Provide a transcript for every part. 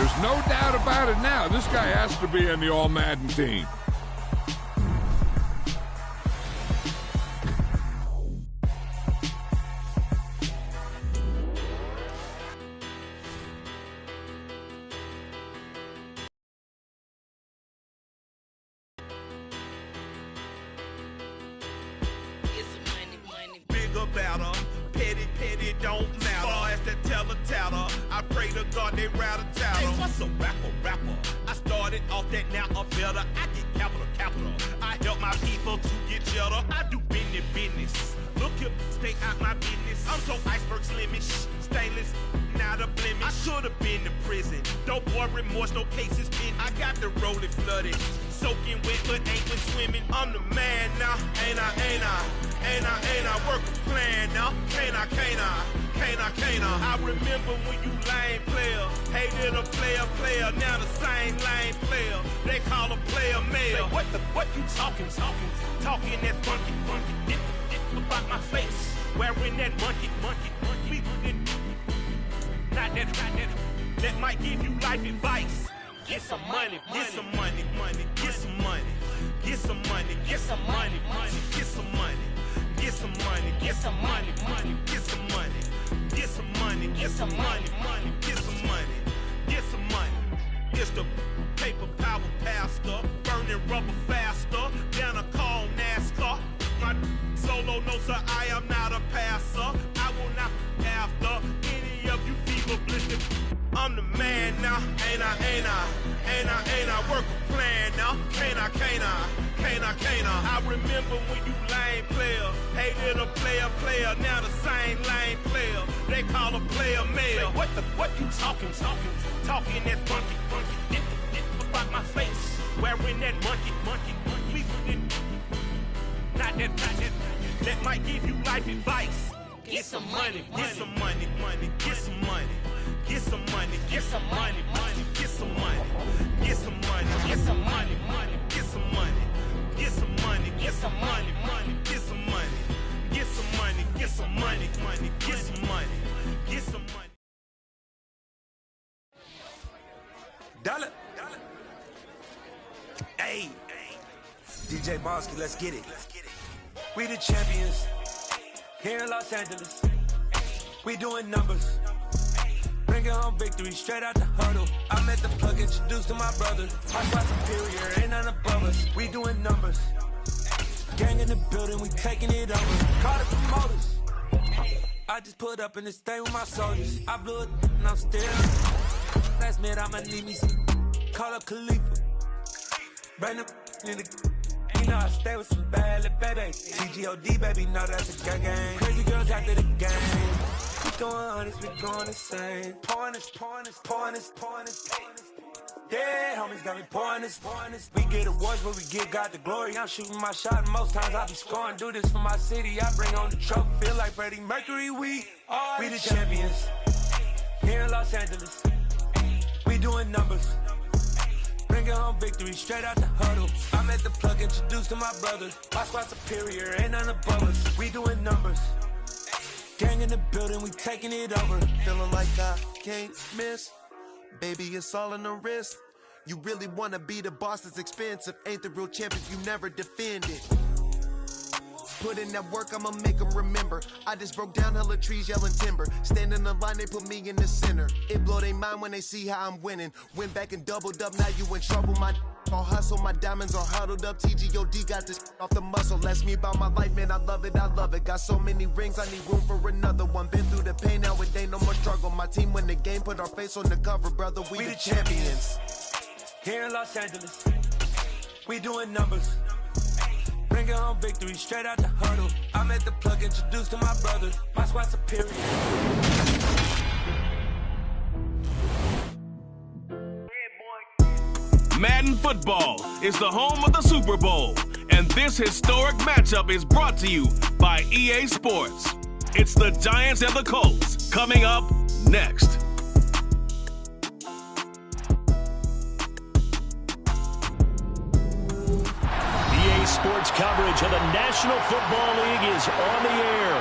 There's no doubt about it now. This guy has to be in the All-Madden team. Better, petty, don't matter. Far as that teller, I pray to God they rattle tattle. Hey, what's a rapper? I started off that, now I'm better. I get capital. I help my people to get cheddar. I do business. Look here, stay out my business. I'm so iceberg slimish, stainless, not a blemish. I should've been in prison. Don't boy remorse, no cases pinned. I got the rolling flooded, soaking wet, but ain't been swimming. I'm the man now, ain't I? Work a plan now, can't I? I remember when you lame player, hated a player, now the same lame player. They call a player mayor. What you talking that funky. Get about my face, wearing that monkey. Not that. That might give you life advice. Get some money. It's the paper power pastor, burning rubber faster, down a call NASCAR. My solo, no sir, I am not a passer. I will not after any of you fever blistered. I'm the man now, ain't I? Work a plan now, can't I? I remember when you lame player, hated a player, now the same lame player. They call a player mayor. What you talking that funky. Get about my face, wearing that monkey. Not that. That might give you life advice. Get some money. Dollar. Hey, DJ Bonsky, let's get it. We the champions here in Los Angeles. We doing numbers. Bringing home victory straight out the huddle. I met the plug, introduced to my brother. My squad superior, ain't none above us. We doing numbers. Gang in the building, we taking it over. Call the promoters. I just put up in this thing with my soldiers. I blew it and I'm still. Last minute, I'ma need me some. Call up Khalifa. Bring the in the. You know I stay with some bad little baby. TGOD, baby, know that's a gang. Crazy girls after the game. We throwing hundreds, we going insane. Pouring this. Yeah, homies got me pouring this. We get awards, but we give God the glory. I'm shooting my shot, and most times I be scoring. Do this for my city, I bring on the trophy. Feel like Freddie Mercury, we the champions. Here in Los Angeles, we doing numbers. Bringing home victory straight out the huddle. I met the plug, introduced to my brother. My squad superior, ain't none above us. We doing numbers. Gang in the building, we taking it over. Feeling like I can't miss. Baby, it's all in the wrist. You really wanna be the boss, it's expensive. Ain't the real champions, you never defend it. Put in that work, I'ma make them remember. I just broke down hella trees, yelling timber. Stand in the line, they put me in the center. It blow their mind when they see how I'm winning. Went back and doubled up, now you in trouble. My all hustle, my diamonds are huddled up. TGOD got this off the muscle. That's me about my life, man, I love it. Got so many rings, I need room for another one. Been through the pain, now it ain't no more struggle. My team win the game, put our face on the cover, brother. We the champions. Here in Los Angeles, we doing numbers. Bringing home victory straight out the huddle. I met the plug, introduced to my brother. My squad superior. Madden Football is the home of the Super Bowl, and this historic matchup is brought to you by EA Sports. It's the Giants and the Colts coming up next. EA Sports coverage of the National Football League is on the air.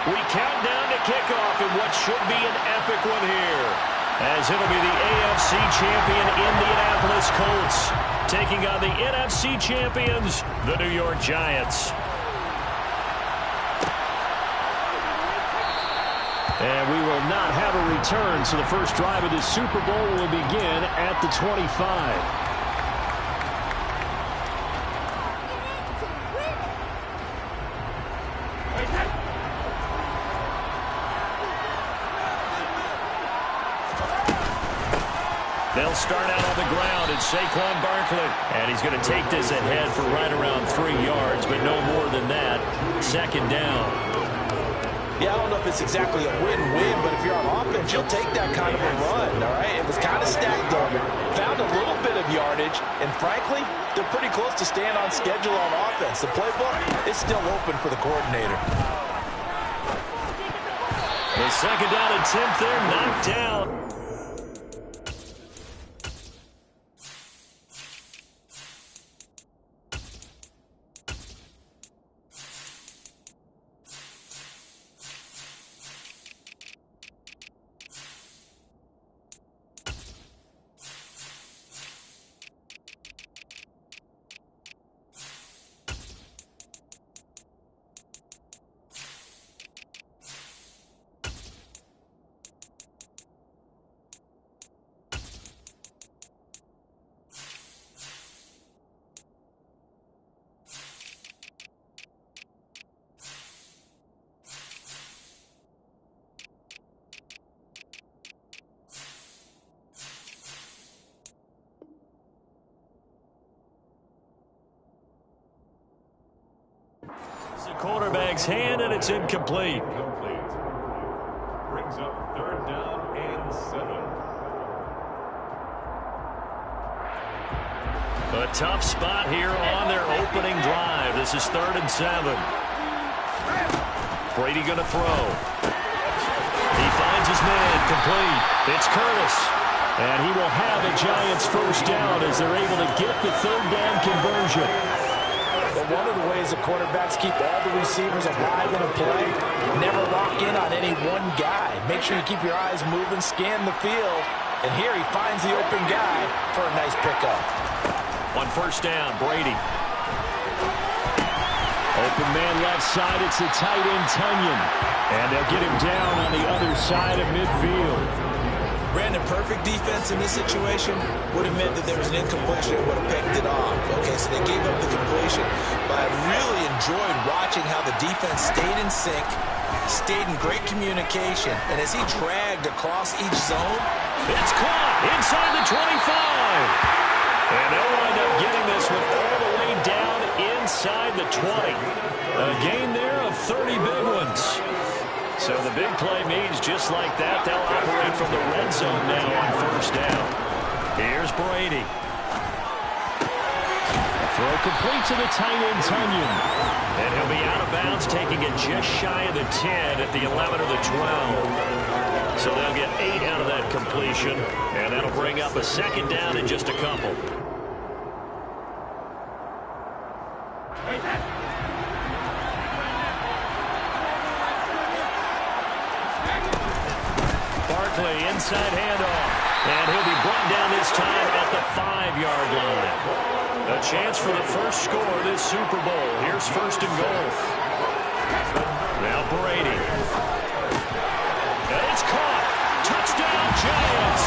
We count down to kickoff in what should be an epic one here. as it'll be the AFC champion Indianapolis Colts taking on the NFC champions, the New York Giants. And we will not have a return, so the first drive of the Super Bowl will begin at the 25. They'll start out on the ground. It's Saquon Barkley. And he's going to take this ahead for right around 3 yards, but no more than that. Second down. Yeah, I don't know if it's exactly a win-win, but if you're on offense, you'll take that kind of a run, all right? It was kind of stacked up, found a little bit of yardage, and frankly, they're pretty close to staying on schedule on offense. The playbook is still open for the coordinator. The second down attempt there, knocked down. Quarterback's hand, and it's incomplete. Brings up 3rd down and 7. A tough spot here on their opening drive. This is 3rd and 7. Brady going to throw. He finds his man, complete. It's Curtis. And he will have a Giants first down as they're able to get the 3rd down conversion. But one of the ways the quarterbacks keep all the receivers alive in a play, never lock in on any one guy. Make sure you keep your eyes moving, scan the field, and here he finds the open guy for a nice pickup. On first down, Brady. Open man left side, it's the tight end Tunyon. And they'll get him down on the other side of midfield. Brandon, perfect defense in this situation would have meant that there was an incompletion and would have picked it off. Okay, so they gave up the completion. But I really enjoyed watching how the defense stayed in sync, stayed in great communication, and as he dragged across each zone. It's caught inside the 25. And they'll wind up getting this one all the way down inside the 20. A gain there of 30 big ones. So the big play means just like that, they'll operate from the red zone now on first down. Here's Brady. Throw complete to the tight end Tunyon. And he'll be out of bounds, taking it just shy of the 10 at the 11 or the 12. So they'll get 8 out of that completion, and that'll bring up a second down in just a couple. Inside handoff, and he'll be brought down this time at the 5-yard line. A chance for the first score this Super Bowl. Here's first and goal. Now Brady. And it's caught. Touchdown Giants.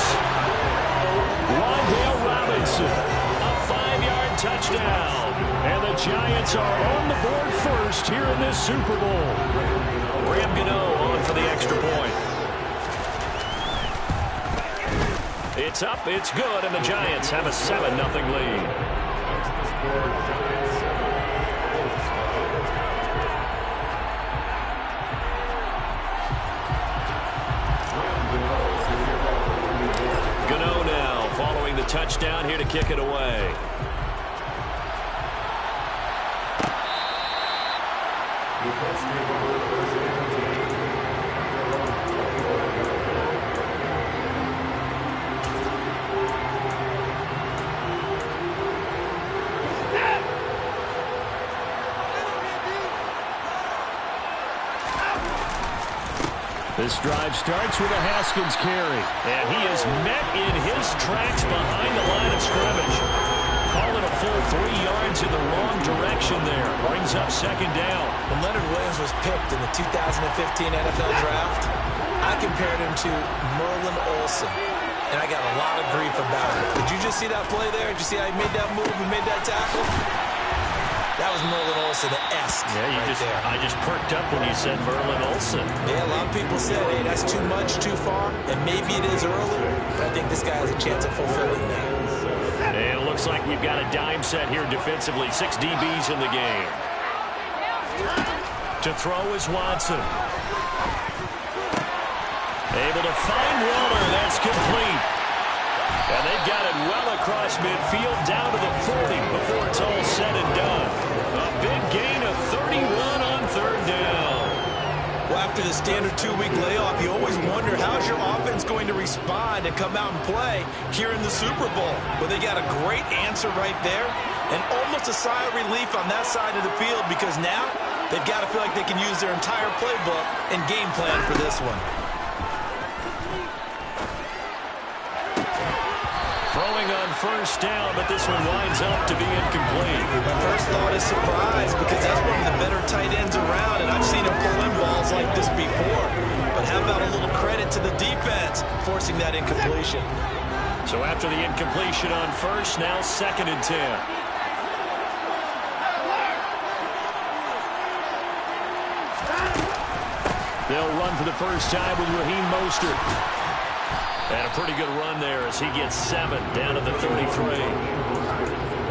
Wandale Robinson. A 5-yard touchdown. And the Giants are on the board first here in this Super Bowl. Graham Gano on for the extra point. It's up, it's good, and the Giants have a 7-0 lead. Gano now following the touchdown here to kick it away. This drive starts with a Haskins carry, and he is met in his tracks behind the line of scrimmage. Call it a full 3 yards in the wrong direction there. Brings up second down. When Leonard Williams was picked in the 2015 NFL Draft, I compared him to Merlin Olsen, and I got a lot of grief about it. Did you just see that play there? Did you see how he made that move and made that tackle? That was Merlin Olsen-esque. Yeah, I just perked up when you said Merlin Olsen. Yeah, a lot of people said, hey, that's too much, too far, and maybe it is early, but I think this guy has a chance of fulfilling that. And it looks like we've got a dime set here defensively. 6 DBs in the game. To throw is Watson. Able to find Waller. That's complete. And they've got it well across midfield down to the 40 before it's all said and done. A big gain of 31 on third down. Well, after the standard 2-week layoff, you always wonder how's your offense going to respond and come out and play here in the Super Bowl. Well, they got a great answer right there and almost a sigh of relief on that side of the field because now they've got to feel like they can use their entire playbook and game plan for this one. Throwing on first down, but this one winds up to be incomplete. My first thought is surprise because that's one of the better tight ends around, and I've seen him pull in balls like this before. But how about a little credit to the defense forcing that incompletion? So after the incompletion on first, now 2nd and 10. They'll run for the first time with Raheem Mostert. And a pretty good run there as he gets 7 down to the 33.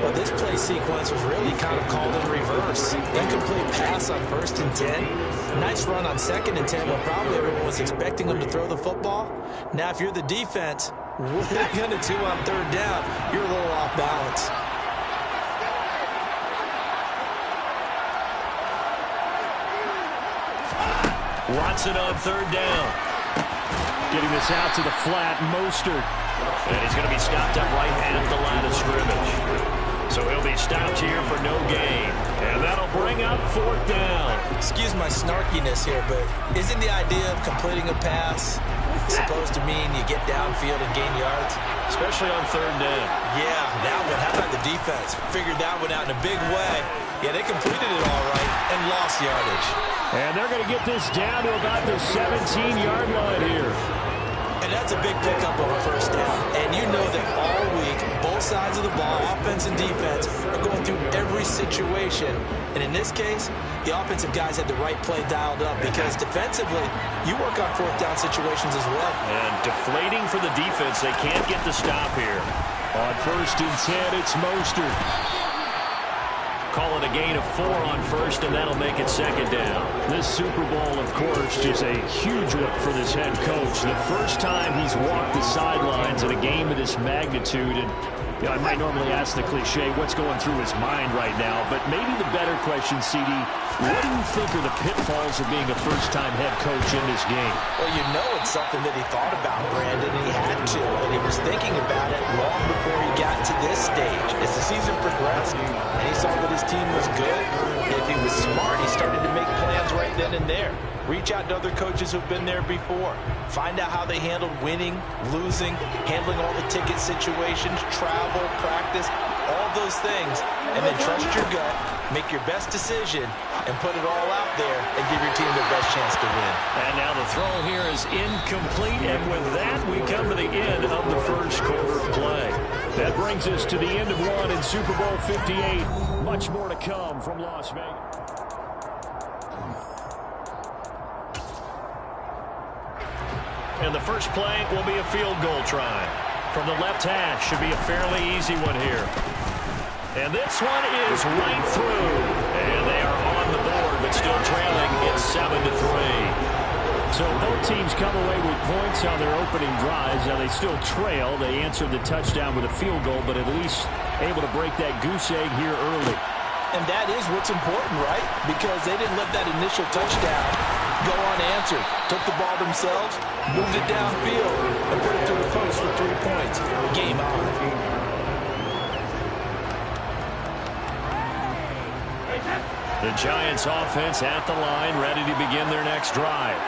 Well, this play sequence was really kind of called in reverse. Incomplete pass on 1st and 10. Nice run on 2nd and 10, but probably everyone was expecting him to throw the football. Now, if you're the defense, what are you going to do on 3rd down? You're a little off balance. Watson on 3rd down. Getting this out to the flat, Mostert. And he's going to be stopped up right at the line of scrimmage. So he'll be stopped here for no gain. And that'll bring up 4th down. Excuse my snarkiness here, but isn't the idea of completing a pass supposed to mean you get downfield and gain yards? Especially on 3rd down. Yeah, that one. How about the defense? Figured that one out in a big way. Yeah, they completed it all right and lost yardage. And they're going to get this down to about the 17-yard line here. And that's a big pickup on a 1st down. And you know that all week, both sides of the ball, offense and defense, are going through every situation. And in this case, the offensive guys had the right play dialed up because defensively, you work on 4th down situations as well. And deflating for the defense. They can't get the stop here. On 1st and 10, it's Mostert. Call it a gain of 4 on 1st, and that'll make it 2nd down. This Super Bowl, of course, is a huge look for this head coach. The first time he's walked the sidelines in a game of this magnitude. And you know, I might normally ask the cliche, what's going through his mind right now? But maybe the better question, CD, what do you think are the pitfalls of being a first-time head coach in this game? Well, you know it's something that he thought about, Brandon, and he had to. And he was thinking about it long before he got to this stage. As the season progressed, and he saw that his team was good, if he was smart, he started to make plans right then and there. Reach out to other coaches who've been there before. Find out how they handled winning, losing, handling all the ticket situations, travel, practice, all those things. And then trust your gut, make your best decision, and put it all out there and give your team the best chance to win. And now the throw here is incomplete. And with that, we come to the end of the first quarter of play. That brings us to the end of one in Super Bowl 58. Much more to come from Las Vegas. And the first play will be a field goal try. From the left hash, should be a fairly easy one here. And this one is right through. And they are on the board, but still trailing. It's 7-3. So both teams come away with points on their opening drives. Now they still trail. They answered the touchdown with a field goal, but at least able to break that goose egg here early. And that is what's important, right? Because they didn't let that initial touchdown go unanswered. Took the ball themselves, moved it downfield, and put it to the post for 3 points. Game on. The Giants offense at the line, ready to begin their next drive.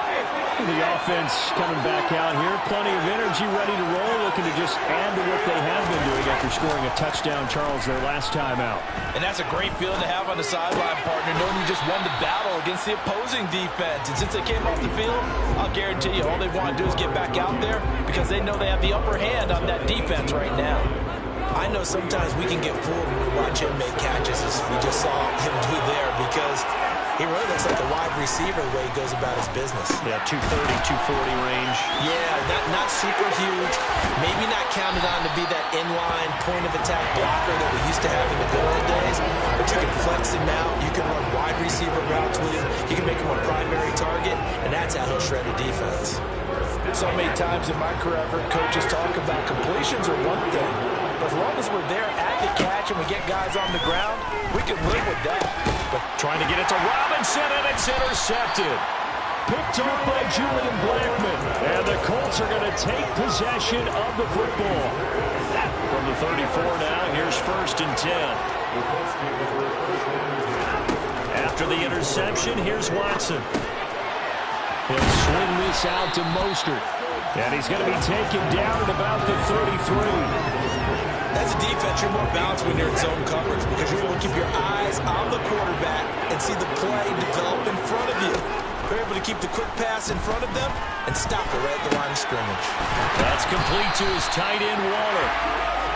The offense coming back out here, plenty of energy, ready to roll, looking to just add to what they have been doing after scoring a touchdown, Charles, their last time out. And that's a great feeling to have on the sideline, partner, knowing you just won the battle against the opposing defense. And since they came off the field, I'll guarantee you all they want to do is get back out there because they know they have the upper hand on that defense right now. I know sometimes we can get fooled when we watch him make catches, as we just saw him do there, because he really looks like a wide receiver the way he goes about his business. Yeah, 230, 240 range. Yeah, not super huge. Maybe not counted on to be that inline point-of-attack blocker that we used to have in the good old days. But you can flex him out. You can run wide receiver routes with him. You can make him a primary target, and that's how he'll shred a defense. So many times in my career, I've heard coaches talk about completions are one thing. But as long as we're there at the catch and we get guys on the ground, we can live with that. But trying to get it to Robinson, and it's intercepted. Picked off by Julian Blackman. And the Colts are going to take possession of the football. From the 34 now, here's 1st and 10. After the interception, here's Watson. He'll swing this out to Mostert. And he's going to be taken down at about the 33. As a defense, you're more balanced when you're in zone coverage because you're able to keep your eyes on the quarterback and see the play develop in front of you. You're able to keep the quick pass in front of them and stop it right at the line of scrimmage. That's complete to his tight end, Waller.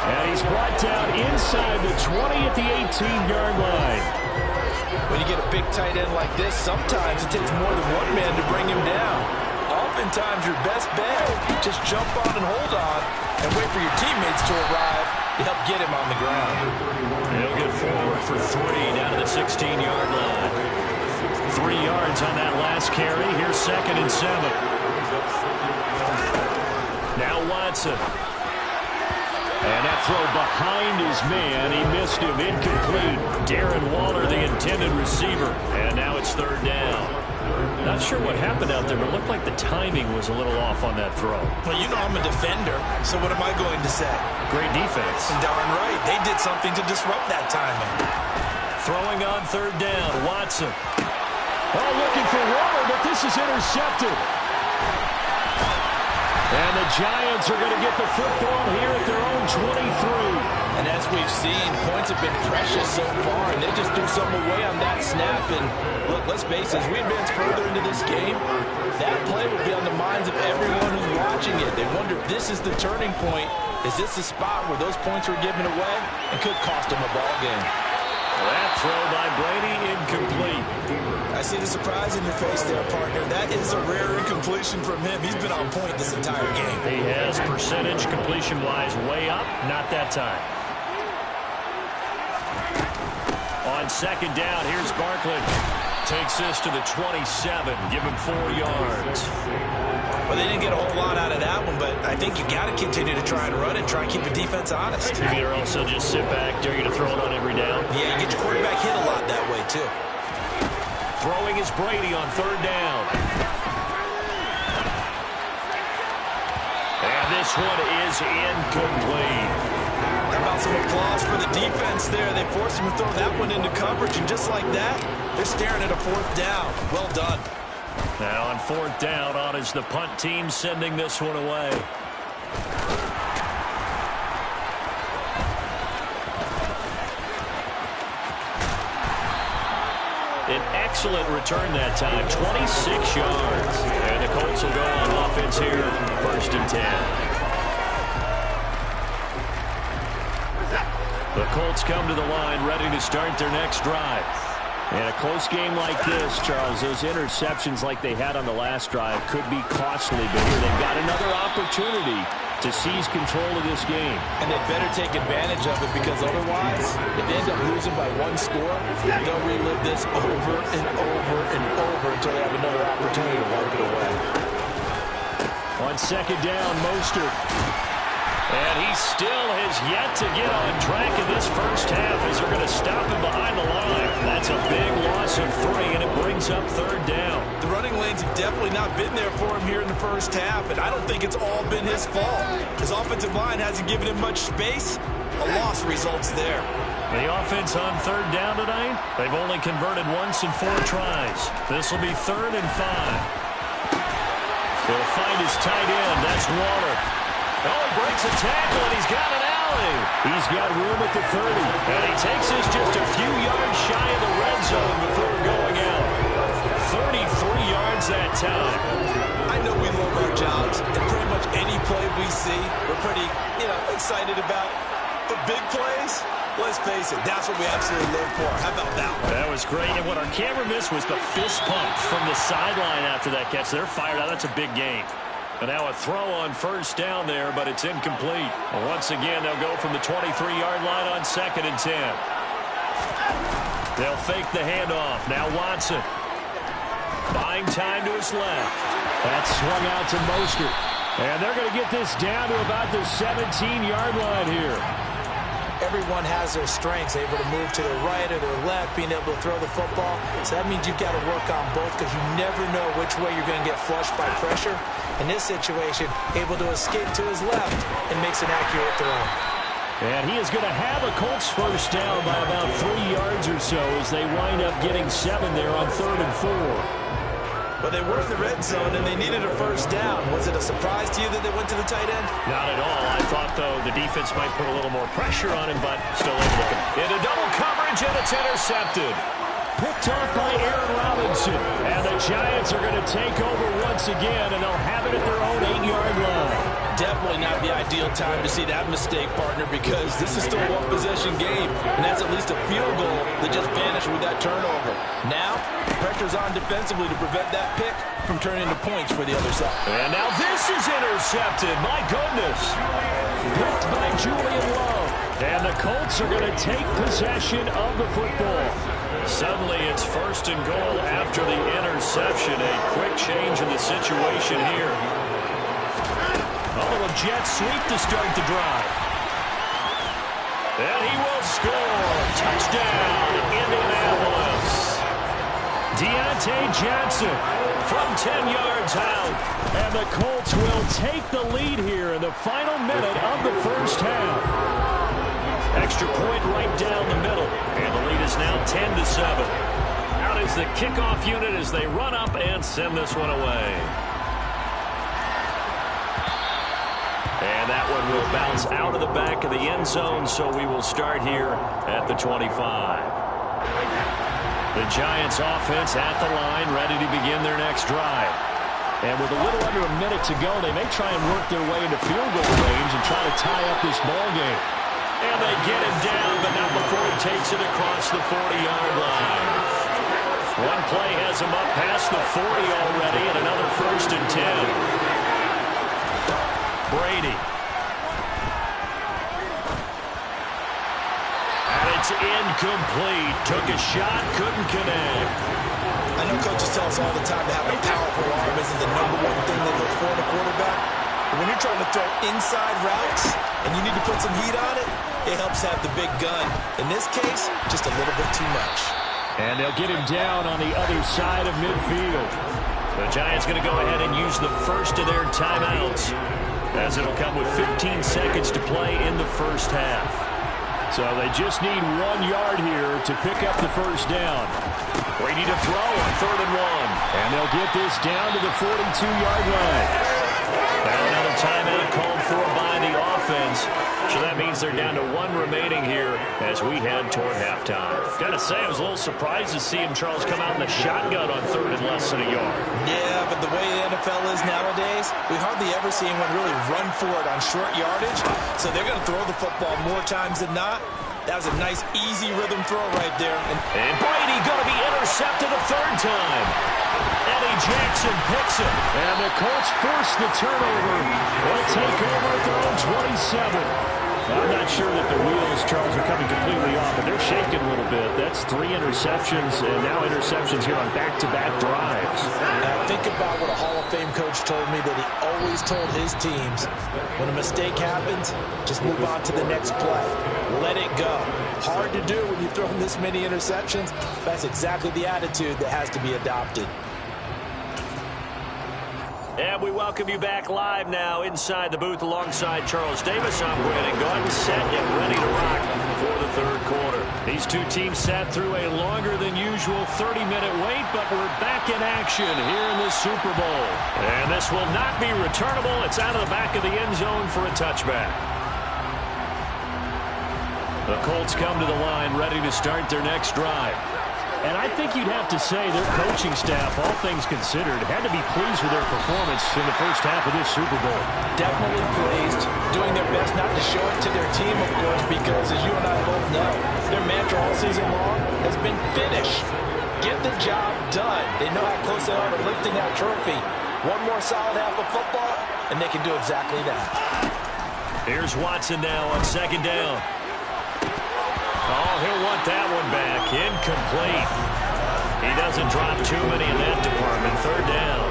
And he's brought down inside the 20 at the 18-yard line. When you get a big tight end like this, sometimes it takes more than one man to bring him down. Oftentimes, your best bet, just jump on and hold on and wait for your teammates to arrive to help get him on the ground. He'll get forward for 3 down to the 16-yard line. 3 yards on that last carry. Here's 2nd and 7. Now Watson. And that throw behind his man. He missed him. Incomplete. Darren Waller, the intended receiver. And now it's 3rd down. Not sure what happened out there, but it looked like the timing was a little off on that throw. Well, you know I'm a defender, so what am I going to say? Great defense. Darn right. They did something to disrupt that timing. Throwing on 3rd down, Watson. Oh, looking for Waller, but this is intercepted. And the Giants are going to get the football here at their own 23. And as we've seen, points have been precious so far, and they just threw some away on that snap. And look, let's face it, as we advance further into this game, that play will be on the minds of everyone who's watching it. They wonder if this is the turning point. Is this the spot where those points were given away and could cost them a ball game? That throw by Brady, incomplete. I see the surprise in your face there, partner. That is a rare incompletion from him. He's been on point this entire game. He has percentage completion-wise way up. Not that time. On 2nd down, here's Barkley. Takes this to the 27. Give him 4 yards. Well, they didn't get a whole lot out of that one, but I think you got to continue to try and run it, try and keep the defense honest. You either also just sit back, dare you to throw it on every down. Yeah, you get your quarterback hit a lot that way, too. Throwing is Brady on 3rd down. And this one is incomplete. How about some applause for the defense there? They forced him to throw that one into coverage, and just like that, they're staring at a 4th down. Well done. Now on 4th down, on is the punt team sending this one away. An excellent return that time, 26 yards. And the Colts will go on offense here, 1st and 10. The Colts come to the line, ready to start their next drive. In a close game like this, Charles, those interceptions like they had on the last drive could be costly, but here they've got another opportunity to seize control of this game. And they better take advantage of it, because otherwise, if they end up losing by 1 score, they'll relive this over and over and over until they have another opportunity to wipe it away. On 2nd down, Mostert. And he still has yet to get on track in this first half as they're going to stop him behind the line. That's a big loss of 3, and it brings up 3rd down. The running lanes have definitely not been there for him here in the first half, and I don't think it's all been his fault. His offensive line hasn't given him much space, A loss results there. The offense on third down tonight, they've only converted once in 4 tries. This will be 3rd and 5. He'll find his tight end. That's Waller. Oh, he breaks a tackle, and he's got an alley. He's got room at the 30. And he takes this just a few yards shy of the red zone before going out. 33 yards that time. I know we love our jobs, and pretty much any play we see, we're pretty, excited about. But big plays, let's face it, that's what we absolutely live for. How about that one? That was great, and what our camera missed was the fist pump from the sideline after that catch. They're fired out. That's a big game. And now a throw on first down there, but it's incomplete. And once again, they'll go from the 23-yard line on 2nd and 10. They'll fake the handoff. Now Watson. Buying time to his left. That's swung out to Mostert. And they're going to get this down to about the 17-yard line here. Everyone has their strengths, able to move to their right or their left, being able to throw the football. So that means you've got to work on both because you never know which way you're going to get flushed by pressure. In this situation, able to escape to his left and makes an accurate throw. And he is going to have a Colts first down by about 3 yards or so as they wind up getting 7 there on 3rd and 4. But they were in the red zone, and they needed a first down. Was it a surprise to you that they went to the tight end? Not at all. I thought, though, the defense might put a little more pressure on him, but still able to into double coverage, and it's intercepted. Picked off by Aaron Robinson. And the Giants are going to take over once again, and they'll have it at their own 8-yard line. Definitely not the ideal time to see that mistake, partner, because this is still a one-possession game, and that's at least a field goal that just vanished with that turnover. Now, pressure's on defensively to prevent that pick from turning into points for the other side. And now this is intercepted. My goodness. Picked by Julian Love. And the Colts are going to take possession of the football. Suddenly it's 1st and goal after the interception. A quick change in the situation here. A little jet sweep to start the drive. And he will score. Touchdown, Indianapolis. Deontay Johnson from 10 yards out. And the Colts will take the lead here in the final minute of the first half. Extra point right down the middle. And the lead is now 10-7. Out is the kickoff unit as they run up and send this one away. And that one will bounce out of the back of the end zone, so we will start here at the 25. The Giants offense at the line, ready to begin their next drive. And with a little under a minute to go, they may try and work their way into field goal range and try to tie up this ball game. And they get him down, but not before he takes it across the 40-yard line. One play has him up past the 40 already, and another 1st and 10. Brady. And it's incomplete. Took a shot, couldn't connect. I know coaches tell us all the time that having a powerful arm isn't the #1 thing they look for in a quarterback. But when you're trying to throw inside routes and you need to put some heat on it, it helps have the big gun. In this case, just a little bit too much. And they'll get him down on the other side of midfield. The Giants going to go ahead and use the first of their timeouts, as it'll come with 15 seconds to play in the first half. So they just need 1 yard here to pick up the first down. Brady to throw on 3rd and 1. And they'll get this down to the 42-yard line. Now another timeout called for by the offense. So that means they're down to 1 remaining here as we head toward halftime. Gotta say, I was a little surprised to see him, Charles, come out in the shotgun on 3rd and less than a yard. Yeah, but the way the NFL is nowadays, we hardly ever see anyone really run for it on short yardage. So they're going to throw the football more times than not. That was a nice, easy rhythm throw right there. And Brady going to be intercepted a 3rd time. Eddie Jackson picks it. And the Colts force the turnover. They'll take over at their own 27. I'm not sure that the wheels, Charles, are coming completely off, but they're shaking a little bit. That's 3 interceptions, and now interceptions here on back-to-back drives. Now think about what a Hall of Fame coach told me, that he always told his teams, when a mistake happens, just move on to the next play. Let it go. Hard to do when you've thrown this many interceptions. That's exactly the attitude that has to be adopted. And we welcome you back live now inside the booth alongside Charles Davis. I'm Brandon Gordon, set and ready to These two teams sat through a longer than usual 30-minute wait, but we're back in action here in the Super Bowl. And this will not be returnable. It's out of the back of the end zone for a touchback. The Colts come to the line ready to start their next drive. And I think you'd have to say their coaching staff, all things considered, had to be pleased with their performance in the first half of this Super Bowl. Definitely pleased, doing their best not to show it to their team, of course, because as you and I both know, their mantra all season long has been finish. Get the job done. They know how close they are to lifting that trophy. One more solid half of football, and they can do exactly that. Here's Watson now on second down. Oh, he'll want that one back. Incomplete. He doesn't drop too many in that department. Third down.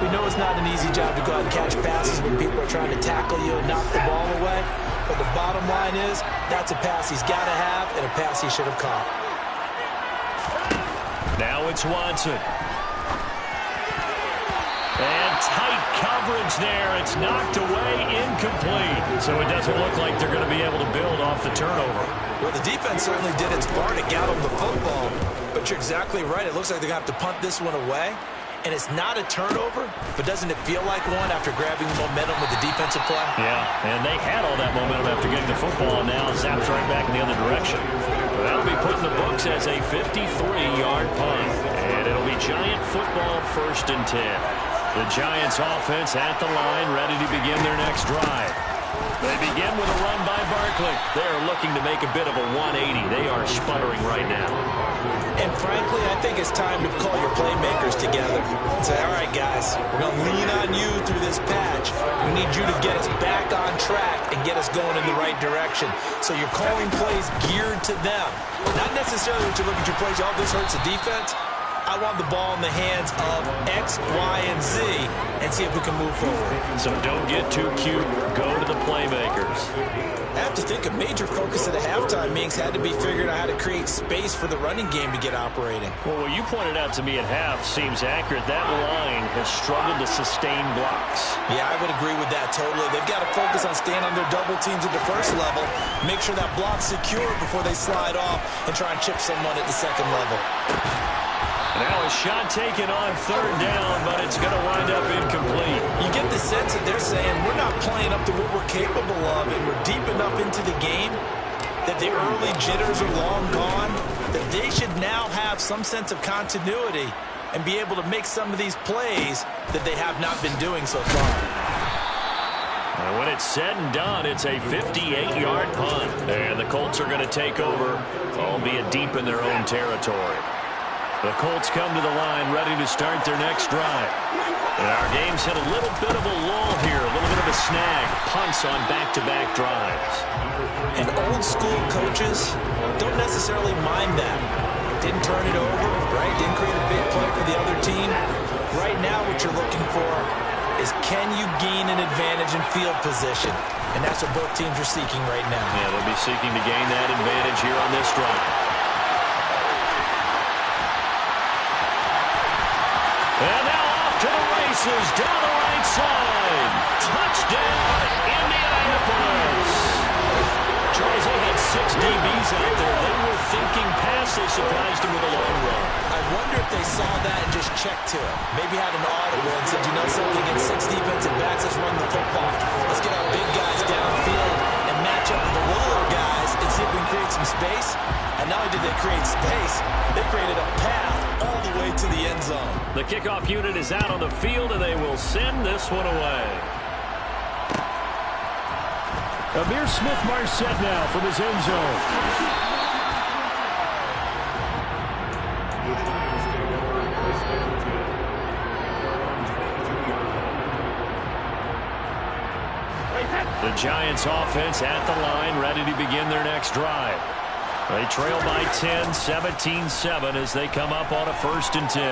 We know it's not an easy job to go out and catch passes when people are trying to tackle you and knock the ball away. But the bottom line is, that's a pass he's got to have and a pass he should have caught. Now it's Watson. And tight coverage there. It's knocked away, incomplete. So it doesn't look like they're going to be able to build off the turnover. Well, the defense certainly did its part to get them the football. But you're exactly right. It looks like they're going to have to punt this one away. And it's not a turnover, but doesn't it feel like one after grabbing the momentum with the defensive play? Yeah, and they had all that momentum after getting the football, and now zapped right back in the other direction. That'll be put in the books as a 53-yard punt. And it'll be Giant football, 1st and 10. The Giants offense at the line, ready to begin their next drive. They begin with a run by Barkley. They're looking to make a bit of a 180. They are sputtering right now. And frankly, I think it's time to call your playmakers together and say, all right, guys, we're going to lean on you through this patch. We need you to get us back on track and get us going in the right direction. So you're calling plays geared to them. Not necessarily what you look at your plays, oh, this hurts the defense. I want the ball in the hands of X, Y, and Z and see if we can move forward. So don't get too cute. Go to the playmakers. I have to think a major focus at the halftime meetings had to be figuring out how to create space for the running game to get operating. Well, what you pointed out to me at half seems accurate. That line has struggled to sustain blocks. Yeah, I would agree with that totally. They've got to focus on staying on their double teams at the first level, make sure that block's secure before they slide off and try and chip someone at the second level. Now a shot taken on third down, but it's going to wind up incomplete. You get the sense that they're saying we're not playing up to what we're capable of, and we're deep enough into the game that the early jitters are long gone, that they should now have some sense of continuity and be able to make some of these plays that they have not been doing so far. And when it's said and done, it's a 58-yard punt. And the Colts are going to take over, albeit deep in their own territory. The Colts come to the line ready to start their next drive. And our game's hit a little bit of a lull here, a little bit of a snag. Punts on back-to-back drives. And old-school coaches don't necessarily mind that. Didn't turn it over, right? Didn't create a big play for the other team. Right now what you're looking for is can you gain an advantage in field position? And that's what both teams are seeking right now. Yeah, they'll be seeking to gain that advantage here on this drive. And now off to the races, down the right side. Touchdown, Indianapolis. Charles, they had 6 DBs out there. They were thinking pass. They surprised him with a long run. I wonder if they saw that and just checked to it. Maybe had an audible and said, you know something, against 6 defensive backs, let's run the football. Let's get our big guys downfield and match up with the littler guys and see if we can create some space. And not only did they create space, they created a path all the way to the end zone. The kickoff unit is out on the field, and they will send this one away. Amir Smith-Marset now from his end zone. The Giants offense at the line, ready to begin their next drive. They trail by 10, 17-7 as they come up on a 1st and 10.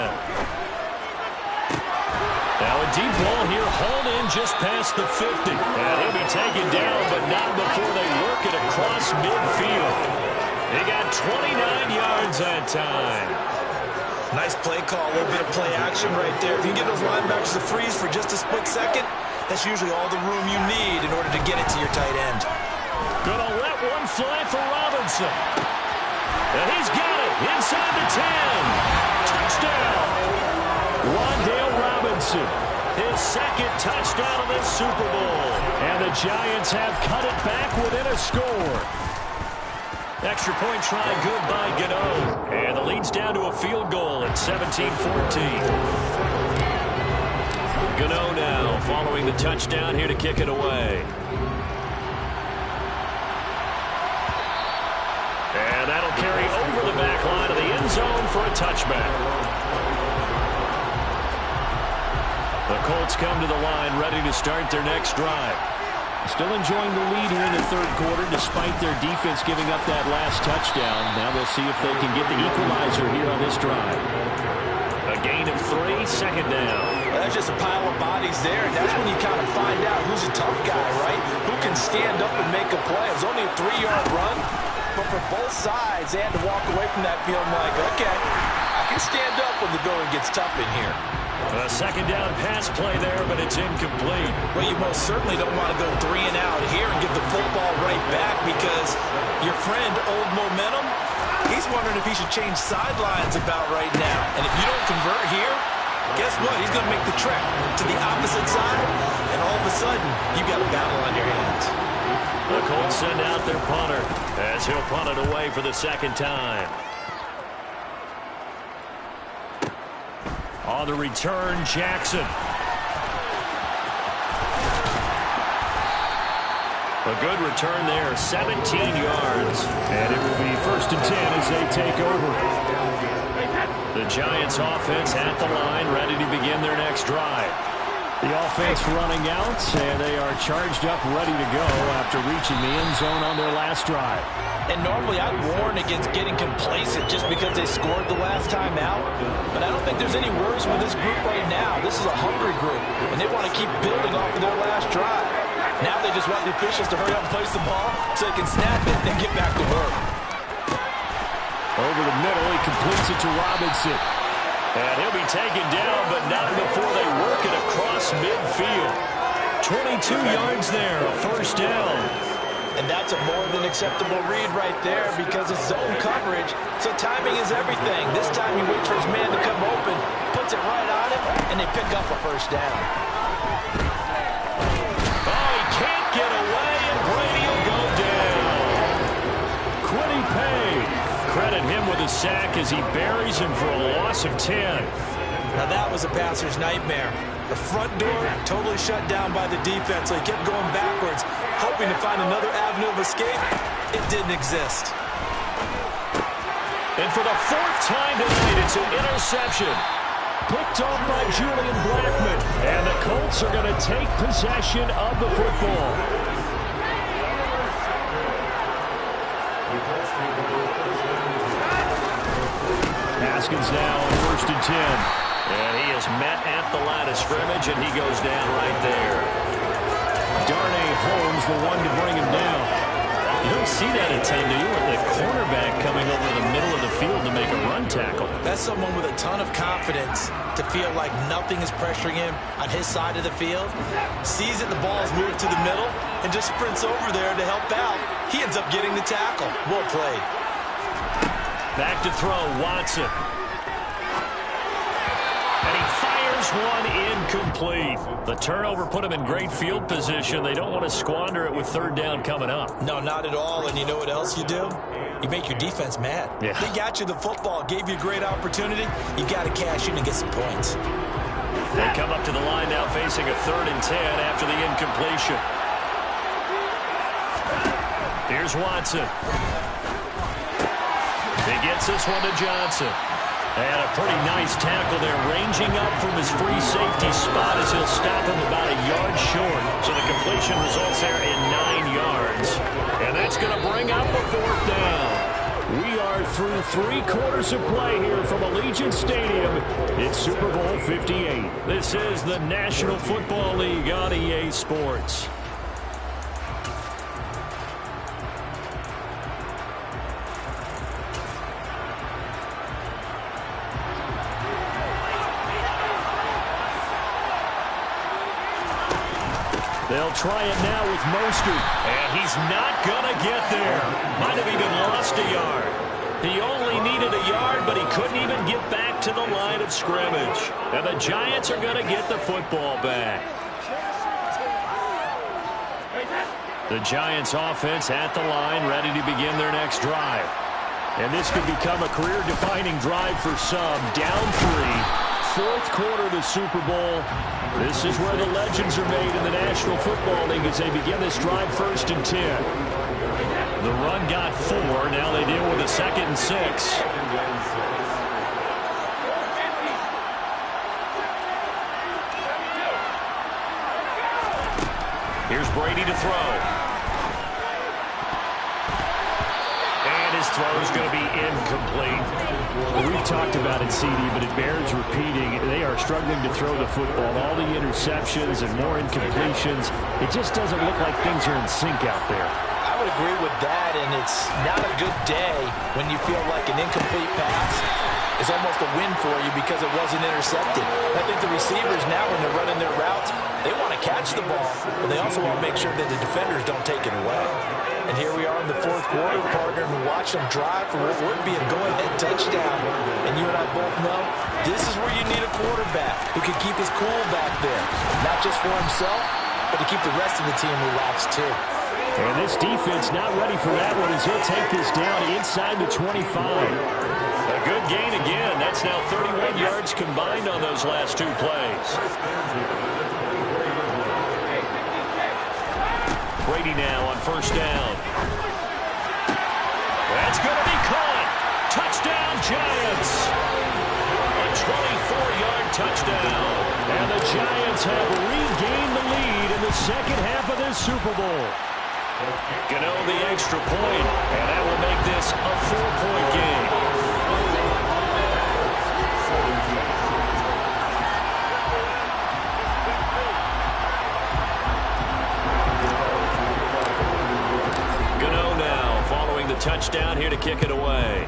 Now a deep ball here, hauled in just past the 50. And he'll be taken down, but not before they work it across midfield. They got 29 yards that time. Nice play call, a little bit of play action right there. If you can get those linebackers to freeze for just a split second, that's usually all the room you need in order to get it to your tight end. Gonna let one fly for Robinson. He's got it inside the 10. Touchdown. Wan'Dale Robinson, his second touchdown of this Super Bowl. And the Giants have cut it back within a score. Extra point try good by Gano. And the lead's down to a field goal at 17-14. Gano now following the touchdown here to kick it away. And that'll carry over the back line of the end zone for a touchback. The Colts come to the line ready to start their next drive. Still enjoying the lead here in the third quarter despite their defense giving up that last touchdown. Now they'll see if they can get the equalizer here on this drive. A gain of 3, second down. Well, that's just a pile of bodies there, and that's when you kind of find out who's a tough guy, right? Who can stand up and make a play. It was only a 3-yard run, but for both sides, they had to walk away from that field like, okay, I can stand up when the going gets tough in here. A second down pass play there, but it's incomplete. Well, you most certainly don't want to go 3 and out here and give the football right back because your friend, Old Momentum, he's wondering if he should change sidelines about right now. And if you don't convert here, guess what? He's going to make the trek to the opposite side, and all of a sudden, you've got a battle on your hands. The Colts send out their punter as he'll punt it away for the second time. On the return, Jackson. A good return there, 17 yards. And it will be 1st and 10 as they take over. The Giants offense at the line, ready to begin their next drive. The offense running out, and they are charged up, ready to go after reaching the end zone on their last drive. And normally I warn against getting complacent just because they scored the last time out. But I don't think there's any worries with this group right now. This is a hungry group, and they want to keep building off of their last drive. Now they just want the officials to hurry up and place the ball so they can snap it and get back to work. Over the middle, he completes it to Robinson. And he'll be taken down, but not before they work it across midfield. 22 yards there, a first down. And that's a more than acceptable read right there because it's zone coverage, so timing is everything. This time he waits for his man to come open, puts it right on him, and they pick up a first down. Oh, he can't get away, and Brady will go down. Quiddy Pay. Credit him with a sack as he buries him for a loss of 10. Now that was a passer's nightmare. The front door totally shut down by the defense, so he kept going backwards, hoping to find another avenue of escape. It didn't exist. And for the 4th time tonight, it's an interception. Picked off by Julian Blackmon. And the Colts are going to take possession of the football. Haskins now on 1st and 10. And he is met at the line of scrimmage, and he goes down right there. Darnay Holmes, the one to bring him down. You don't see that a ton, do you? With the cornerback coming over the middle of the field to make a run tackle. That's someone with a ton of confidence to feel like nothing is pressuring him on his side of the field. Sees that the ball is moved to the middle and just sprints over there to help out. He ends up getting the tackle. Well played. Back to throw, Watson. And he fires one incomplete. The turnover put him in great field position. They don't want to squander it with 3rd down coming up. No, not at all. And you know what else you do? You make your defense mad. Yeah. They got you the football, gave you a great opportunity. You got to cash in and get some points. They come up to the line now facing a 3rd and 10 after the incompletion. Here's Watson. He gets this one to Johnson. And a pretty nice tackle there, ranging up from his free safety spot as he'll stop him about a yard short. So the completion results there in 9 yards. And that's going to bring up a 4th down. We are through 3 quarters of play here from Allegiant Stadium. It's Super Bowl 58. This is the National Football League on EA Sports. They'll try it now with Mostert. And he's not going to get there. Might have even lost a yard. He only needed a yard, but he couldn't even get back to the line of scrimmage. And the Giants are going to get the football back. The Giants offense at the line, ready to begin their next drive. And this could become a career-defining drive for some. Down 3, fourth quarter of the Super Bowl. This is where the legends are made in the National Football League as they begin this drive 1st and 10. The run got 4. Now they deal with a 2nd and 6. Here's Brady to throw. And his throw is going to be incomplete. Well, we've talked about it, CD, but it bears repeating. They are struggling to throw the football. All the interceptions and more incompletions. It just doesn't look like things are in sync out there. I would agree with that, and it's not a good day when you feel like an incomplete pass is almost a win for you because it wasn't intercepted. I think the receivers now, when they're running their routes, they want to catch the ball, but they also want to make sure that the defenders don't take it away. And here we are in the fourth quarter, partner, and we watch them drive for what would be a go-ahead touchdown. And you and I both know this is where you need a quarterback who can keep his cool back there, not just for himself, but to keep the rest of the team relaxed too. And this defense not ready for that one as he'll take this down inside the 25. A good gain again. That's now 31 yards combined on those last 2 plays. Brady now on 1st down. That's going to be caught. Touchdown, Giants. A 24-yard touchdown. And the Giants have regained the lead in the second half of this Super Bowl. Gano the extra point, and that will make this a 4-point game. Gano now following the touchdown here to kick it away.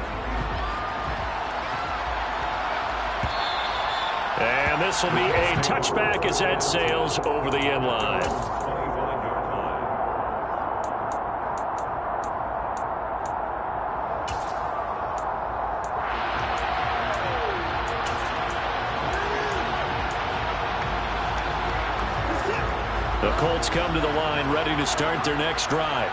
And this will be a touchback as that sails over the end line. The Colts come to the line ready to start their next drive.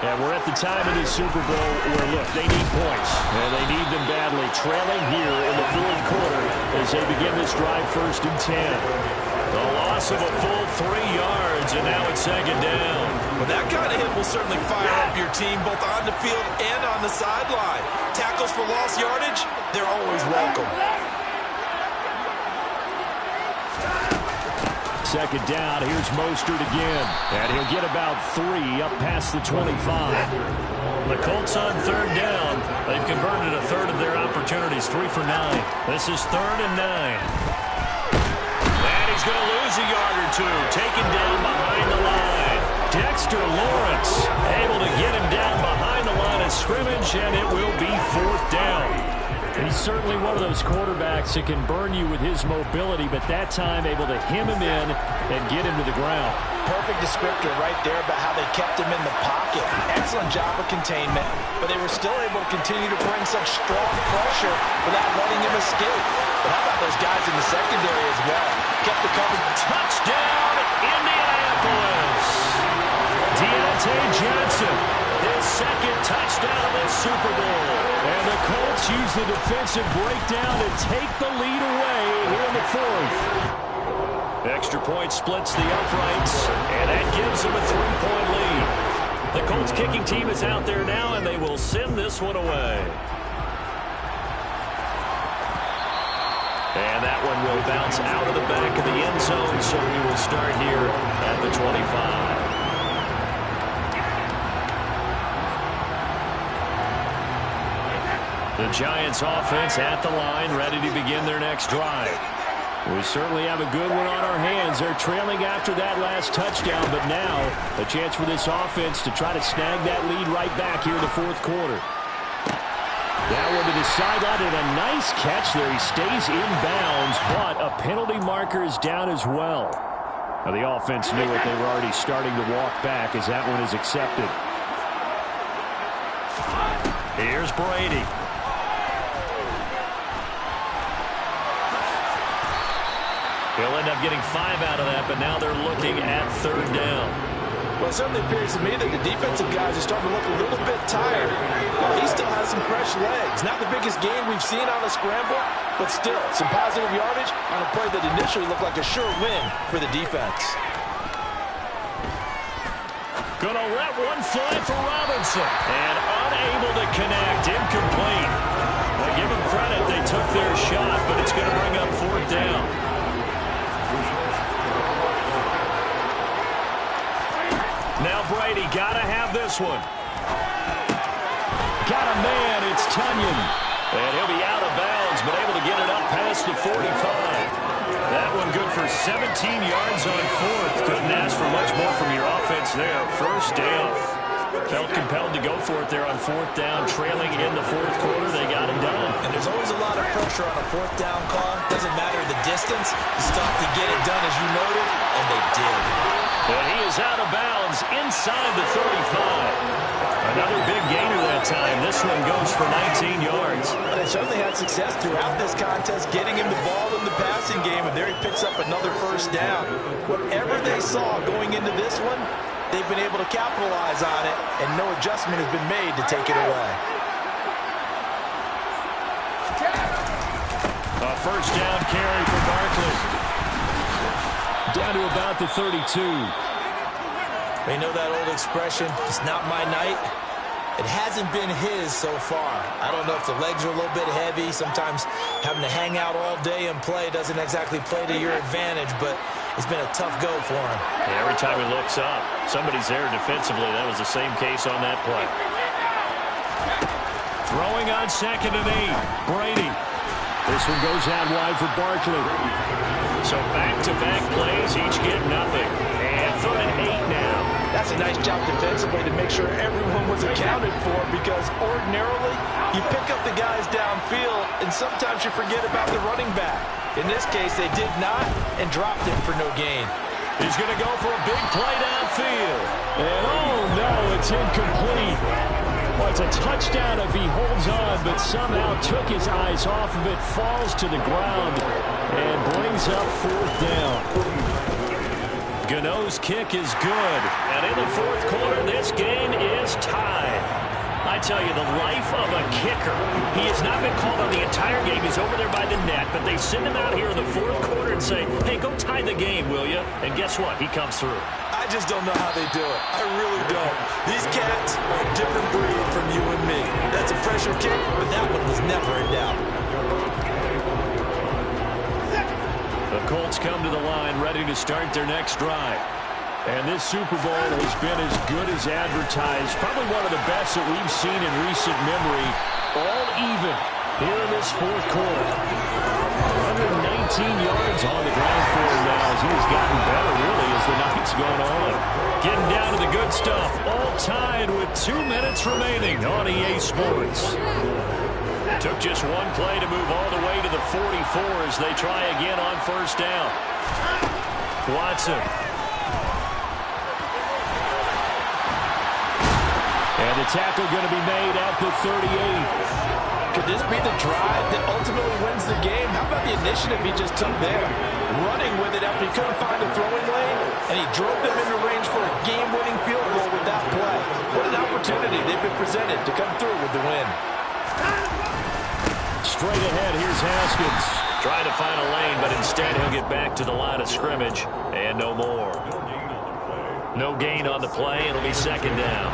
And we're at the time of this Super Bowl where, look, they need points. And they need them badly. Trailing here in the fourth quarter as they begin this drive 1st and 10. The loss of a full 3 yards, and now it's 2nd down. Well, that kind of hit will certainly fire up your team both on the field and on the sideline. Tackles for lost yardage, they're always welcome. 2nd down, here's Mostert again. And he'll get about 3 up past the 25. The Colts on 3rd down. They've converted a third of their opportunities, 3 for 9. This is 3rd and 9. And he's going to lose a yard or 2, taken down behind the line. Dexter Lawrence able to get him down behind the line of scrimmage, and it will be 4th down. He's certainly one of those quarterbacks that can burn you with his mobility, but that time able to hem him in and get him to the ground. Perfect descriptor right there about how they kept him in the pocket. Excellent job of containment, but they were still able to continue to bring such strong pressure without letting him escape. But how about those guys in the secondary as well? Kept the cover. Touchdown, Indianapolis! Deontay Johnson, his 2nd touchdown of this Super Bowl. And the Colts use the defensive breakdown to take the lead away here in the 4th. Extra point splits the uprights, and that gives them a 3-point lead. The Colts kicking team is out there now, and they will send this one away. And that one will bounce out of the back of the end zone, so we will start here at the 25. The Giants offense at the line, ready to begin their next drive. We certainly have a good one on our hands. They're trailing after that last touchdown, but now a chance for this offense to try to snag that lead right back here in the 4th quarter. That one to the sideline, and a nice catch there. He stays in bounds, but a penalty marker is down as well. Now the offense knew it. They were already starting to walk back as that one is accepted. Here's Brady. He'll end up getting 5 out of that, but now they're looking at 3rd down. Well, it certainly appears to me that the defensive guys are starting to look a little bit tired. Well, he still has some fresh legs. Not the biggest gain we've seen on a scramble, but still some positive yardage on a play that initially looked like a sure win for the defense. Gonna let one fly for Robinson. And unable to connect. Incomplete. I give them credit. They took their shot, but it's going to bring up 4th down. Now Brady got to have this one. Got a man. It's Tunyon. And he'll be out of bounds, but able to get it up past the 45. That one good for 17 yards on 4th. Couldn't ask for much more from your offense there. 1st down. Felt compelled to go for it there on 4th down. Trailing in the 4th quarter, they got it done. And there's always a lot of pressure on a 4th down call. Doesn't matter the distance. You stop to get it done as you noted, and they did. And he is out of bounds inside the 35. Another big gainer that time. This one goes for 19 yards. But they certainly had success throughout this contest, getting him the ball in the passing game, and there he picks up another 1st down. Whatever they saw going into this one, they've been able to capitalize on it, and no adjustment has been made to take it away. A 1st down carry for Barkley. Down to about the 32. They know that old expression, it's not my night. It hasn't been his so far. I don't know if the legs are a little bit heavy. Sometimes having to hang out all day and play doesn't exactly play to your advantage, but it's been a tough go for him. Yeah, every time he looks up, somebody's there defensively. That was the same case on that play. Throwing on 2nd and 8. Brady. This one goes out wide for Barkley. So back-to-back plays, each get nothing. And 3rd and 8 now. That's a nice job defensively to make sure everyone was accounted for, because ordinarily you pick up the guys downfield and sometimes you forget about the running back. In this case, they did not and dropped him for no gain. He's going to go for a big play downfield. And oh no, it's incomplete. Well, it's a touchdown if he holds on, but somehow took his eyes off of it, falls to the ground, and brings up 4th down. Gano's kick is good. And in the 4th quarter, this game is tied. I tell you, the life of a kicker. He has not been called on the entire game. He's over there by the net, but they send him out here in the 4th quarter and say, hey, go tie the game, will you? And guess what? He comes through. I just don't know how they do it. I really don't. These cats are a different breed from you and me. That's a pressure kick, but that one was never in doubt. The Colts come to the line ready to start their next drive. And this Super Bowl has been as good as advertised. Probably one of the best that we've seen in recent memory. All even here in this 4th quarter. 119 yards on the ground for him now as he's gotten better really as the night's gone on. Getting down to the good stuff. All tied with 2 minutes remaining on EA Sports. Took just one play to move all the way to the 44 as they try again on 1st down. Watson. And the tackle going to be made at the 38. Could this be the drive that ultimately wins the game? How about the initiative he just took there? Running with it after he couldn't find a throwing lane, and he drove them into range for a game-winning field goal with that play. What an opportunity they've been presented to come through with the win. Straight ahead, here's Haskins. Trying to find a lane, but instead he'll get back to the line of scrimmage, and no more. No gain on the play. It'll be 2nd down.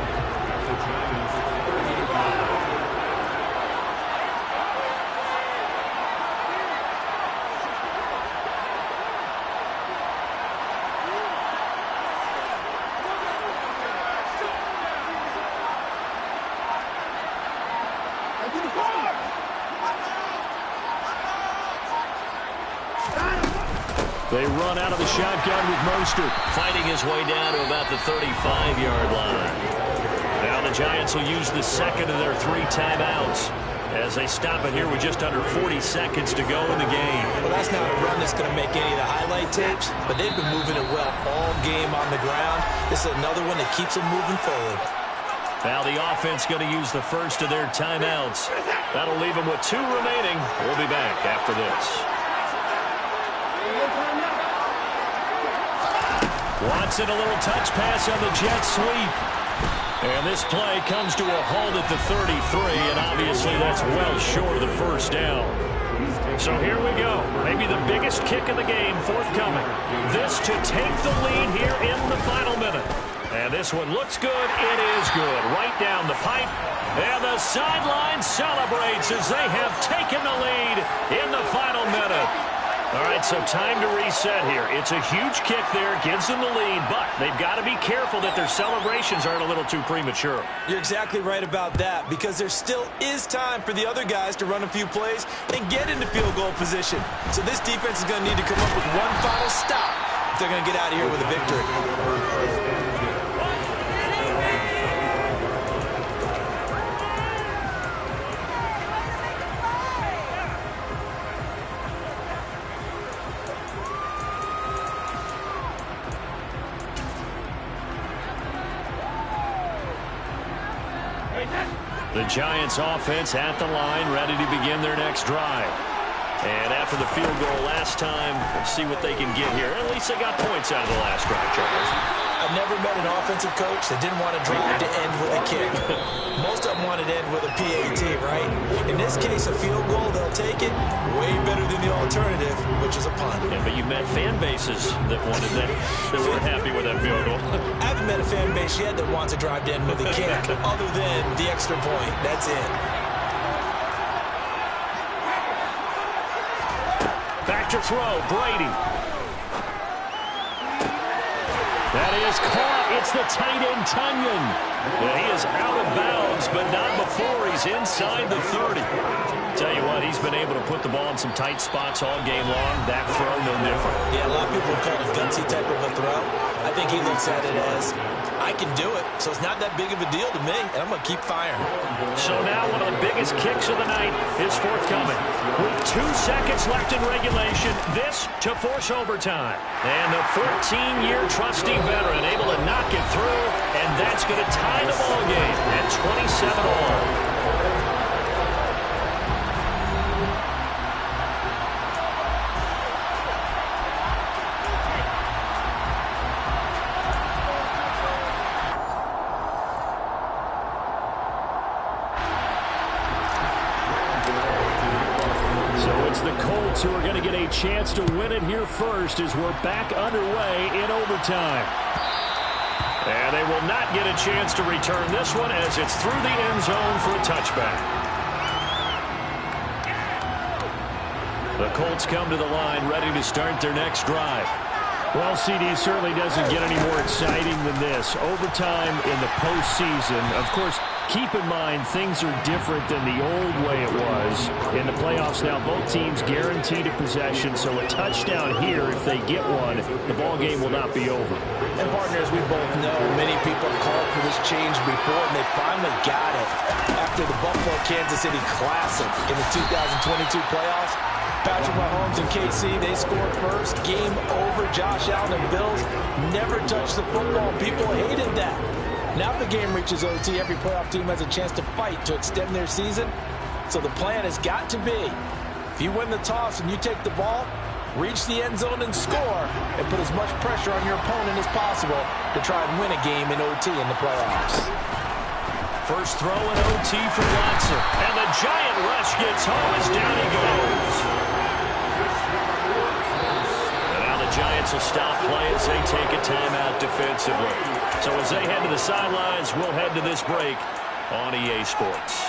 They run out of the shotgun with Mostert, fighting his way down to about the 35-yard line. Now the Giants will use the 2nd of their 3 timeouts as they stop it here with just under 40 seconds to go in the game. Well, that's not a run that's going to make any of the highlight tapes, but they've been moving it well all game on the ground. This is another one that keeps them moving forward. Now the offense going to use the 1st of their timeouts. That'll leave them with 2 remaining. We'll be back after this. Watson, a little touch pass on the jet sweep. And this play comes to a halt at the 33, and obviously that's well short of the first down. So here we go. Maybe the biggest kick of the game forthcoming. This to take the lead here in the final minute. And this one looks good. It is good. Right down the pipe. And the sideline celebrates as they have taken the lead in the final minute. All right, so time to reset here. It's a huge kick there, gives them the lead, but they've got to be careful that their celebrations aren't a little too premature. You're exactly right about that, because there still is time for the other guys to run a few plays and get into field goal position. So this defense is going to need to come up with one final stop if they're going to get out of here with a victory. The Giants offense at the line, ready to begin their next drive. And after the field goal last time, let's see what they can get here. At least they got points out of the last drive, Charles. I've never met an offensive coach that didn't want to drive to end with a kick. Most of them wanted to end with a PAT, right? In this case, a field goal, they'll take it way better than the alternative, which is a punt. Yeah, but you met fan bases that wanted that weren't happy with that field goal. I haven't met a fan base yet that wants to drive to end with a kick, other than the extra point. That's it. Back to throw, Brady. That is caught. It's the tight end, Tunyon. And he is out of bounds, but not before he's inside the 30. Tell you what, he's been able to put the ball in some tight spots all game long. That throw, no different. Yeah, a lot of people call it a gutsy type of a throw. I think he looks at it as, I can do it, so it's not that big of a deal to me, and I'm going to keep firing. So now one of the biggest kicks of the night is forthcoming. With 2 seconds left in regulation, this to force overtime. And the 14-year trusty veteran able to knock it through, and that's going to tie the ball game at 27 all. Who are going to get a chance to win it here first as we're back underway in overtime. And they will not get a chance to return this one as it's through the end zone for a touchback. The Colts come to the line ready to start their next drive. Well, CD, certainly doesn't get any more exciting than this. Overtime in the postseason. Of course, keep in mind things are different than the old way it was. In the playoffs now, both teams guaranteed a possession, so a touchdown here, if they get one, the ball game will not be over. And partners, we both know many people called for this change before, and they finally got it after the Buffalo-Kansas City Classic in the 2022 playoffs. Patrick Mahomes and KC, they scored first. Game over. Josh Allen and Bills never touched the football. People hated that. Now if the game reaches OT, every playoff team has a chance to fight to extend their season. So the plan has got to be, if you win the toss and you take the ball, reach the end zone and score, and put as much pressure on your opponent as possible to try and win a game in OT in the playoffs. First throw in OT for Watson. And the giant rush gets home as down he goes. Giants will stop play as they take a timeout defensively. So as they head to the sidelines, we'll head to this break on EA Sports.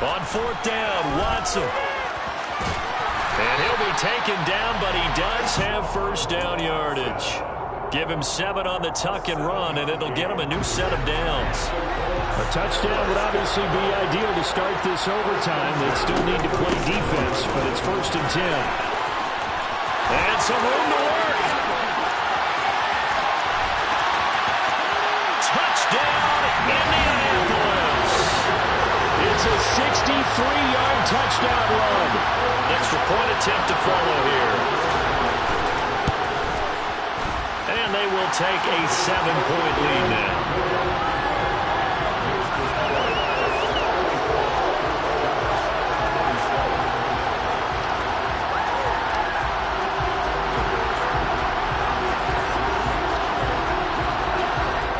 On 4th down, Watson. And he'll be taken down, but he does have first down yardage. Give him 7 on the tuck and run, and it'll get him a new set of downs. A touchdown would obviously be ideal to start this overtime. They'd still need to play defense, but it's 1st and 10. And some room to work. Touchdown, Indianapolis. It's a 63-yard touchdown run. Extra point attempt to follow here. And and they will take a 7-point lead now.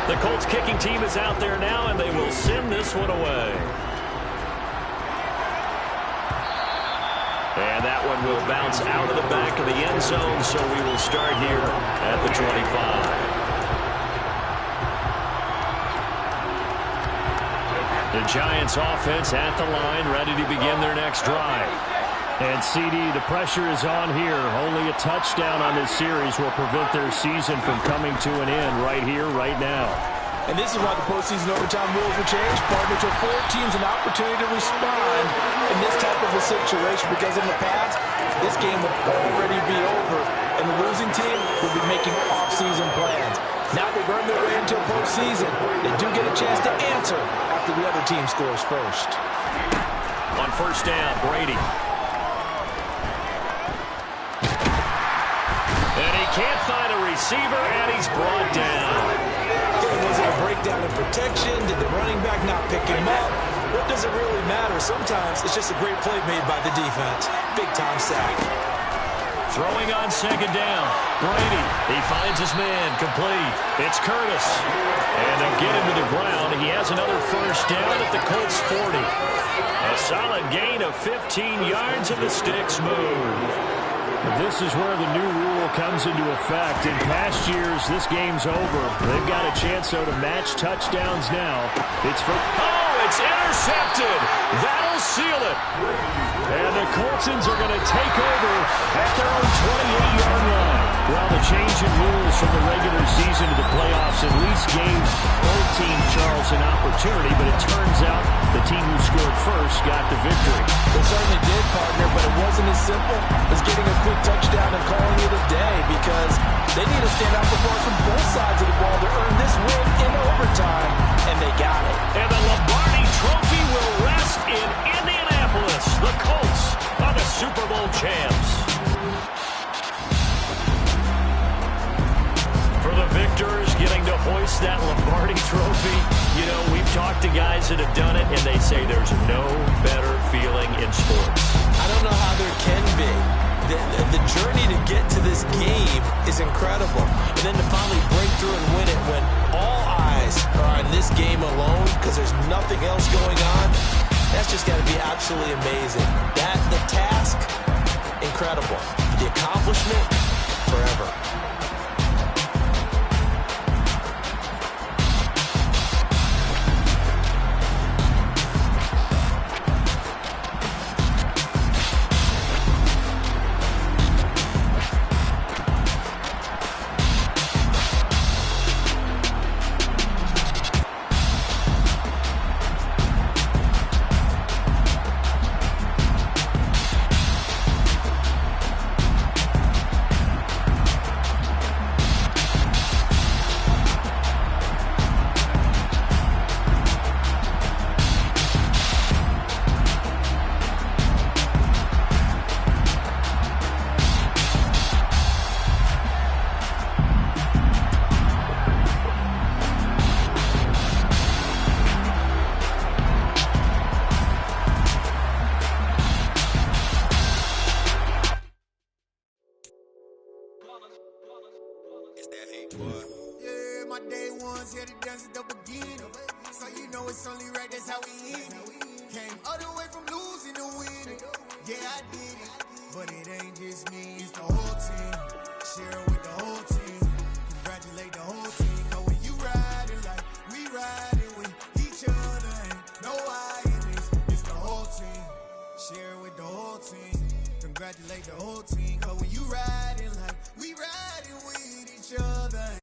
The Colts kicking team is out there now, and they will send this one away. And that one will bounce out of the back of the end zone, so we will start here at the 25. The Giants offense at the line, ready to begin their next drive. And CD, the pressure is on here. Only a touchdown on this series will prevent their season from coming to an end right here, right now. And this is why the postseason overtime rules were changed, partner, to afford teams an opportunity to respond in this type of a situation, because in the past, this game would already be over, and the losing team would be making off-season plans. Now they've earned their way into a postseason. They do get a chance to answer after the other team scores first. On first down, Brady. And he can't find a receiver, and he's brought down. Was it a breakdown in protection? Did the running back not pick him up? What does it really matter? Sometimes it's just a great play made by the defense. Big-time sack. Throwing on second down. Brady, he finds his man, complete. It's Curtis. And they'll get him to the ground. He has another first down at the Colts 40. A solid gain of 15 yards, and the sticks move. This is where the new rule comes into effect. In past years, this game's over. They've got a chance, though, to match touchdowns now. It's intercepted. That'll seal it. And the Coltsons are going to take over at their own 28-yard line. Well, the change in rules from the regular season to the playoffs at least gave both teams, Charles, an opportunity, but it turns out the team who scored first got the victory. It certainly did, partner, but it wasn't as simple as getting a quick touchdown and calling it a day, because they need a standout performance from both sides of the ball to earn this win in overtime, and they got it. And the Lombardi Trophy will rest in Indianapolis. The Colts are the Super Bowl champs. For the victors, getting to hoist that Lombardi Trophy, you know, we've talked to guys that have done it, and they say there's no better feeling in sports. I don't know how there can be. The journey to get to this game is incredible. And then to finally break through and win it when all eyes are on this game alone because there's nothing else going on, that's just got to be absolutely amazing. The task, incredible. The accomplishment, forever. Yeah, my day ones here to dance at the beginning. So you know it's only right, that's how we end it. Came all the way from losing to winning. Yeah, I did it. But it ain't just me, it's the whole team. Share it with the whole team. Congratulate the whole team. Cause when you riding like we riding with each other, ain't no I in this. It's the whole team. Share it with the whole team. Congratulate the whole team. Cause when you riding like we riding with each other.